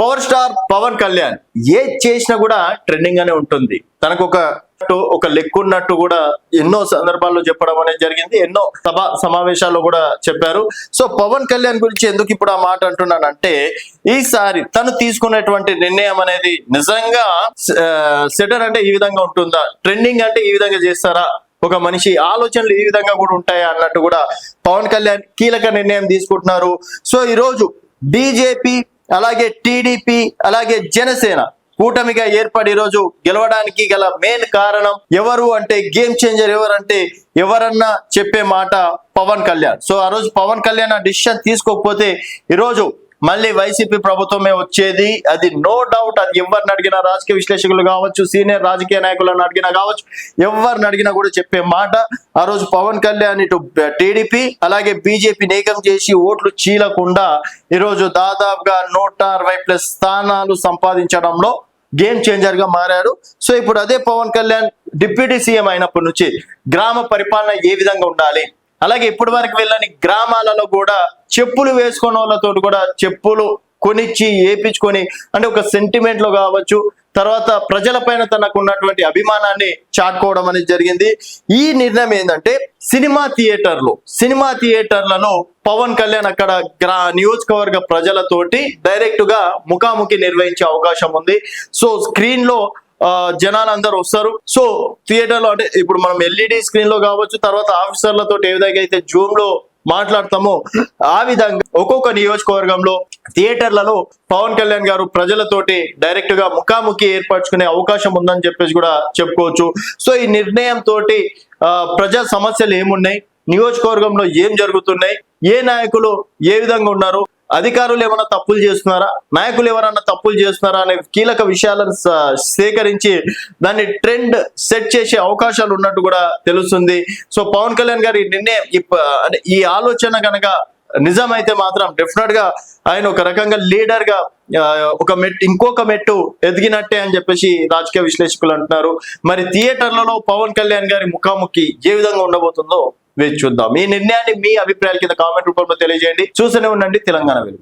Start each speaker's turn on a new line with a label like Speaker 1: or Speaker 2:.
Speaker 1: Power star Pawan Kalyan ఏది చేసినా కూడా ట్రెండింగ్ గానే ఉంటుంది. తనకు ఒక లెక్క ఉన్నట్టు కూడా ఎన్నో సందర్భాల్లో చెప్పడం అనేది జరిగింది. ఎన్నో సమావేశాల్లో కూడా చెప్పారు. సో పవన్ కళ్యాణ్ గురించి ఎందుకు ఇప్పుడు ఆ మాట అంటున్నానంటే, ఈసారి తను తీసుకునేటువంటి నిర్ణయం అనేది నిజంగా సెటర్ అంటే ఈ విధంగా ఉంటుందా, ట్రెండింగ్ అంటే ఈ విధంగా చేస్తారా, ఒక మనిషి ఆలోచనలు ఈ విధంగా కూడా ఉంటాయా అన్నట్టు కూడా పవన్ కళ్యాణ్ కీలక నిర్ణయం తీసుకుంటున్నారు. సో ఈరోజు బీజేపీ అలాగే టీడీపీ అలాగే జనసేన కూటమిగా ఏర్పడి ఈరోజు గెలవడానికి గల మెయిన్ కారణం ఎవరు అంటే, గేమ్ చేంజర్ ఎవరంటే ఎవరన్నా చెప్పే మాట పవన్ కళ్యాణ్. సో ఆ రోజు పవన్ కళ్యాణ్ ఆ డిసిషన్ తీసుకోకపోతే ఈరోజు మళ్ళీ వైసీపీ ప్రభుత్వమే వచ్చేది. అది నో డౌట్. అది ఎవరిని అడిగినా, రాజకీయ విశ్లేషకులు కావచ్చు, సీనియర్ రాజకీయ నాయకులను అడిగినా కావచ్చు, ఎవరిని అడిగినా కూడా చెప్పే మాట ఆ రోజు పవన్ కళ్యాణ్ ఇటు టీడీపీ అలాగే బీజేపీ ఏకం చేసి ఓట్లు చీలకుండా ఈరోజు దాదాపుగా 160+ స్థానాలు సంపాదించడంలో గేమ్ చేంజర్ గా మారాడు. సో ఇప్పుడు అదే పవన్ కళ్యాణ్ డిప్యూటీ సీఎం అయినప్పటి నుంచి గ్రామ పరిపాలన ఏ విధంగా ఉండాలి, అలాగే ఇప్పటి వరకు వెళ్ళని గ్రామాలలో కూడా చెప్పులు వేసుకునే వాళ్ళతో కూడా చెప్పులు కొనిచ్చి ఏపించుకొని, అంటే ఒక సెంటిమెంట్ లో కావచ్చు, తర్వాత ప్రజల పైన తనకు ఉన్నటువంటి అభిమానాన్ని చాటుకోవడం అనేది జరిగింది. ఈ నిర్ణయం ఏంటంటే, సినిమా థియేటర్లలో పవన్ కళ్యాణ్ అక్కడ నియోజకవర్గ ప్రజలతోటి డైరెక్ట్ గా ముఖాముఖి నిర్వహించే అవకాశం ఉంది. సో స్క్రీన్ లో జనాలు అందరూ వస్తారు. సో థియేటర్ లో అంటే ఇప్పుడు మనం ఎల్ఈడి స్క్రీన్ లో కావచ్చు, తర్వాత ఆఫీసర్లతో ఏ విధంగా అయితే జూమ్ లో మాట్లాడతామో ఆ విధంగా ఒక్కొక్క నియోజకవర్గంలో థియేటర్లలో పవన్ కళ్యాణ్ గారు ప్రజలతోటి డైరెక్ట్ గా ముఖాముఖి ఏర్పరచుకునే అవకాశం ఉందని చెప్పేసి కూడా చెప్పుకోవచ్చు. సో ఈ నిర్ణయం తోటి ప్రజా సమస్యలు ఏమున్నాయి, నియోజకవర్గంలో ఏం జరుగుతున్నాయి, ఏ నాయకులు ఏ విధంగా ఉన్నారు, అధికారులు ఏమైనా తప్పులు చేస్తున్నారా, నాయకులు ఎవరన్నా తప్పులు చేస్తున్నారా అనే కీలక విషయాలను సేకరించి దాన్ని ట్రెండ్ సెట్ చేసే అవకాశాలు ఉన్నట్టు కూడా తెలుస్తుంది. సో పవన్ కళ్యాణ్ గారి నిర్ణయం ఈ ఆలోచన కనుక నిజమైతే మాత్రం డెఫినెట్ గా ఆయన ఒక రకంగా లీడర్ గా ఇంకొక మెట్టు ఎదిగినట్టే అని చెప్పేసి రాజకీయ విశ్లేషకులు అంటున్నారు. మరి థియేటర్లలో పవన్ కళ్యాణ్ గారి ముఖాముఖి ఏ విధంగా ఉండబోతుందో వేచి చూద్దాం. ఈ నిర్ణయాన్ని మీ అభిప్రాయాల కింద కామెంట్ రూపంలో తెలియజేయండి. చూస్తూనే ఉండండి తెలంగాణ వెలుగు.